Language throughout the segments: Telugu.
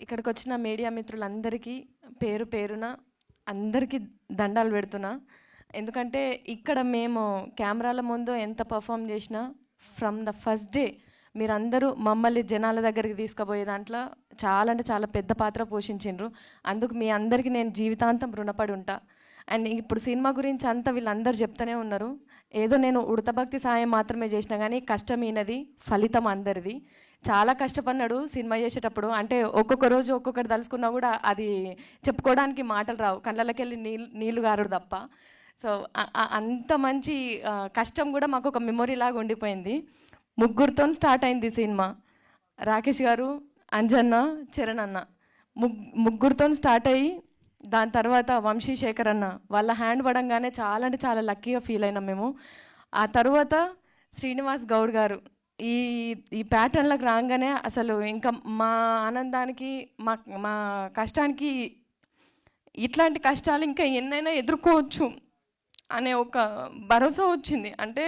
ఇక్కడికి వచ్చిన మీడియా మిత్రులందరికీ పేరు పేరున అందరికీ దండాలు పెడుతున్నా. ఎందుకంటే ఇక్కడ మేము కెమెరాల ముందు ఎంత పర్ఫామ్ చేసినా ఫ్రమ్ ద ఫస్ట్ డే మీరందరూ మమ్మల్ని జనాల దగ్గరికి తీసుకుపోయే దాంట్లో చాలా అంటే చాలా పెద్ద పాత్ర పోషించిండ్రు. అందుకు మీ అందరికీ నేను జీవితాంతం రుణపడి ఉంటా. అండ్ ఇప్పుడు సినిమా గురించి అంతా వీళ్ళందరూ చెప్తూనే ఉన్నారు. ఏదో నేను ఉడతభక్తి సాయం మాత్రమే చేసినా కానీ కష్టం ఈయనది, ఫలితం అందరిది. చాలా కష్టపడినాడు సినిమా చేసేటప్పుడు. అంటే ఒక్కొక్క రోజు ఒక్కొక్కటి తలుసుకున్నా కూడా అది చెప్పుకోవడానికి మాటలు రావు, కళ్ళకి వెళ్ళి నీళ్ళు గారుడు తప్ప. సో అంత మంచి కష్టం కూడా మాకు ఒక మెమొరీ లాగా ఉండిపోయింది. ముగ్గురితో స్టార్ట్ అయింది సినిమా. రాకేష్ గారు, అంజన్న, చరణ్ అన్న ముగ్గురితో స్టార్ట్ అయ్యి దాని తర్వాత వంశీ శేఖర్ అన్న వాళ్ళ హ్యాండ్ పడంగానే చాలా అంటే చాలా లక్కీగా ఫీల్ అయినాం మేము. ఆ తర్వాత శ్రీనివాస్ గౌడ్ గారు ఈ ఈ ప్యాటర్న్లకు రాగానే అసలు ఇంకా మా ఆనందానికి మా మా కష్టానికి ఇట్లాంటి కష్టాలు ఇంకా ఎన్నైనా ఎదుర్కోవచ్చు అనే ఒక భరోసా వచ్చింది. అంటే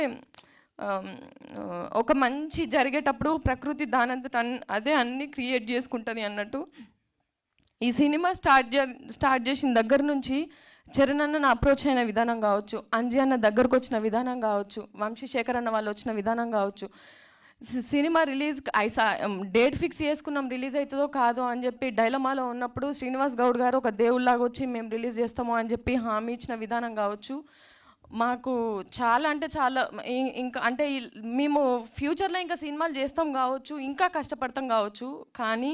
ఒక మంచి జరిగేటప్పుడు ప్రకృతి దానంతట అదే అన్నీ క్రియేట్ చేసుకుంటుంది అన్నట్టు. ఈ సినిమా స్టార్ట్ చేసిన దగ్గర నుంచి చరణ్ అన్న అప్రోచ్ అయిన విధానం కావచ్చు, అంజీ అన్న దగ్గరకు వచ్చిన విధానం కావచ్చు, వంశీ శేఖర్ అన్న వాళ్ళు వచ్చిన విధానం కావచ్చు, సినిమా రిలీజ్ డేట్ ఫిక్స్ చేసుకున్నాం రిలీజ్ అవుతుందో కాదో అని చెప్పి డైలమాలో ఉన్నప్పుడు శ్రీనివాస్ గౌడ్ గారు ఒక దేవుళ్ళలాగా వచ్చి మేము రిలీజ్ చేస్తాము అని చెప్పి హామీ ఇచ్చిన విధానం కావచ్చు, మాకు చాలా అంటే చాలా ఇంకా అంటే మేము ఫ్యూచర్లో ఇంకా సినిమాలు చేస్తాం కావచ్చు, ఇంకా కష్టపడతాం కావచ్చు. కానీ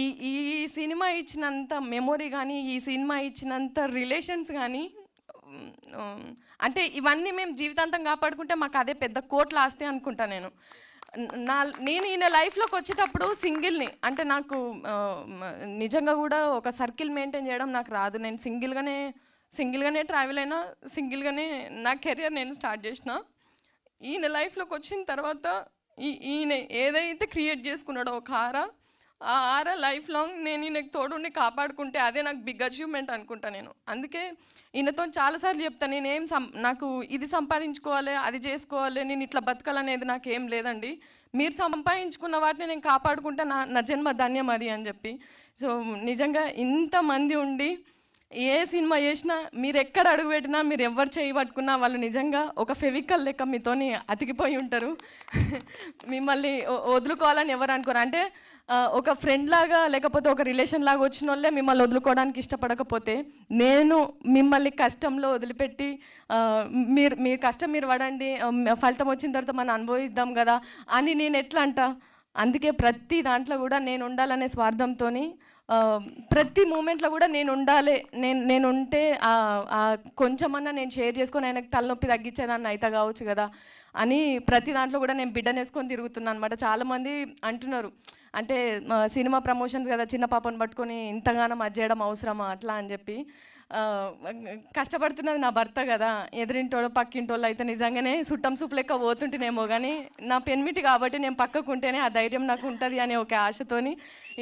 ఈ ఈ సినిమా ఇచ్చినంత మెమొరీ కానీ, ఈ సినిమా ఇచ్చినంత రిలేషన్స్ కానీ, అంటే ఇవన్నీ మేము జీవితాంతం కాపాడుకుంటే మాకు అదే పెద్ద కోట్ల ఆస్తి అనుకుంటా. నేను ఈయన లైఫ్లోకి వచ్చేటప్పుడు సింగిల్ని, అంటే నాకు నిజంగా కూడా ఒక సర్కిల్ మెయింటైన్ చేయడం నాకు రాదు. నేను సింగిల్గానే ట్రావెల్ అయినా, సింగిల్గానే నా కెరియర్ నేను స్టార్ట్ చేసిన. ఈయన లైఫ్లోకి వచ్చిన తర్వాత ఈయన ఏదైతే క్రియేట్ చేసుకున్నాడో ఒక ఆ లైఫ్ లాంగ్ నేను ఈయనకు తోడుండి కాపాడుకుంటే అదే నాకు బిగ్ అచీవ్మెంట్ అనుకుంటా నేను. అందుకే ఈయనతో చాలాసార్లు చెప్తాను, నాకు ఇది సంపాదించుకోవాలి, అది చేసుకోవాలి, నేను ఇట్లా బతకాలనేది నాకేం లేదండి. మీరు సంపాదించుకున్న వాటిని నేను కాపాడుకుంటే నా జన్మ ధన్యం అది అని చెప్పి. సో నిజంగా ఇంతమంది ఉండి ఏ సినిమా చేసినా, మీరు ఎక్కడ అడుగుపెట్టినా, మీరు ఎవరు చేయి పట్టుకున్నా వాళ్ళు నిజంగా ఒక ఫెవికల్ లెక్క మీతోని అతికిపోయి ఉంటారు. మిమ్మల్ని వదులుకోవాలని ఎవరు అనుకోరు. అంటే ఒక ఫ్రెండ్ లాగా లేకపోతే ఒక రిలేషన్ లాగా వచ్చిన వాళ్ళే మిమ్మల్ని వదులుకోవడానికి ఇష్టపడకపోతే, నేను మిమ్మల్ని కష్టంలో వదిలిపెట్టి మీరు కష్టం మీరు పడండి, ఫలితం వచ్చిన తర్వాత మనం అనుభవిద్దాం కదా అని నేను ఎట్లా అంట. అందుకే ప్రతి దాంట్లో కూడా నేను ఉండాలనే స్వార్థంతో ప్రతి మూమెంట్లో కూడా నేను ఉండాలి, నేను ఉంటే కొంచెమన్నా నేను షేర్ చేసుకొని ఆయనకు తలనొప్పి తగ్గించేదాన్ని అయితే కావచ్చు కదా అని ప్రతి దాంట్లో కూడా నేను బిడ్డను వేసుకొని తిరుగుతున్నాను అనమాట. చాలామంది అంటున్నారు, అంటే సినిమా ప్రమోషన్స్ కదా చిన్న పాపను పట్టుకొని ఇంతగానో అది చేయడం అవసరమా అట్లా అని చెప్పి. కష్టపడుతున్నది నా భర్త కదా, ఎదురింటోళ్ళు పక్కింటోళ్ళు అయితే నిజంగానే సుట్టం సూపు లెక్క పోతుంటేనేమో, కానీ నా పెన్మిటి కాబట్టి నేను పక్కకుంటేనే ఆ ధైర్యం నాకు ఉంటుంది అనే ఒక ఆశతోని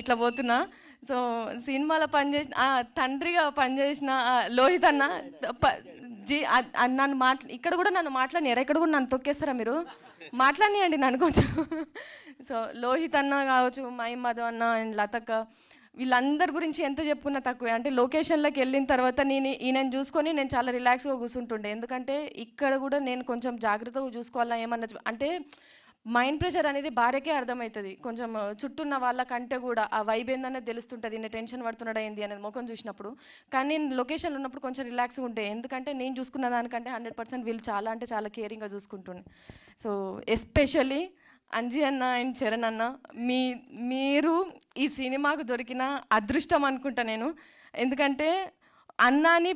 ఇట్లా పోతున్నా. సో సినిమాలో పనిచేసిన తండ్రిగా పనిచేసిన లోహిత్ అన్న నన్ను ఇక్కడ కూడా నన్ను మాట్లాడినారా, ఇక్కడ కూడా నన్ను తొక్కేస్తారా మీరు? మాట్లాడినాయండి నన్ను కొంచెం. సో లోహిత్ అన్న కావచ్చు, మధు అన్న అండ్ లతక్క, వీళ్ళందరి గురించి ఎంత చెప్పుకున్నా తక్కువే. అంటే లొకేషన్లోకి వెళ్ళిన తర్వాత ఈయనని చూసుకొని నేను చాలా రిలాక్స్గా కూర్చుంటుండే. ఎందుకంటే ఇక్కడ కూడా నేను కొంచెం జాగ్రత్తగా చూసుకోవాలా ఏమన్నా, అంటే మైండ్ ప్రెషర్ అనేది భార్యకే అర్థమవుతుంది, కొంచెం చుట్టూన్న వాళ్ళకంటే కూడా ఆ వైబ్ ఏందనేది తెలుస్తుంటుంది, నేను టెన్షన్ పడుతున్నాడా ఏంది అనేది ముఖం చూసినప్పుడు. కానీ నేను లొకేషన్లో ఉన్నప్పుడు కొంచెం రిలాక్స్గా ఉంటే, ఎందుకంటే నేను చూసుకున్న దానికంటే 100% వీళ్ళు చాలా అంటే చాలా కేరింగ్గా చూసుకుంటుండే. సో ఎస్పెషల్లీ అంజీ అన్న అండ్ చరణ్ అన్న, మీరు ఈ సినిమాకు దొరికిన అదృష్టం అనుకుంటా నేను. ఎందుకంటే అన్నాని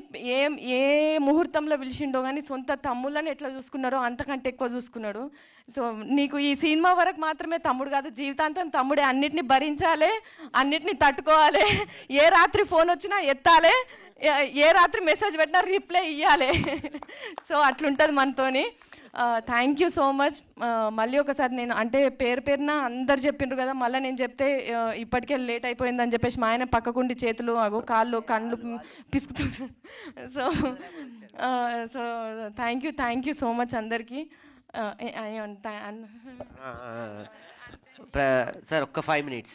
ఏ ముహూర్తంలో పిలిచిండో కానీ సొంత తమ్ముళ్ళని ఎట్లా చూసుకున్నారో అంతకంటే ఎక్కువ చూసుకున్నాడు. సో నీకు ఈ సినిమా వరకు మాత్రమే తమ్ముడు కాదు, జీవితాంతం తమ్ముడే. అన్నిటిని భరించాలి, అన్నిటిని తట్టుకోవాలి, ఏ రాత్రి ఫోన్ వచ్చినా ఎత్తాలి, ఏ రాత్రి మెసేజ్ పెట్టినా రిప్లై ఇవ్వాలి. సో అట్లుంటుంది మనతోని. Thank you so much. మళ్ళీ ఒకసారి నేను అంటే పేరున అందరు చెప్పిండ్రు కదా, మళ్ళీ నేను చెప్తే ఇప్పటికే లేట్ అయిపోయిందని చెప్పేసి మా ఆయన పక్కకుండి చేతులు కాళ్ళు కళ్ళు పిసుకుతుంటారు. So so thank you so much అందరికీ. సార్ ఒక్క 5 minutes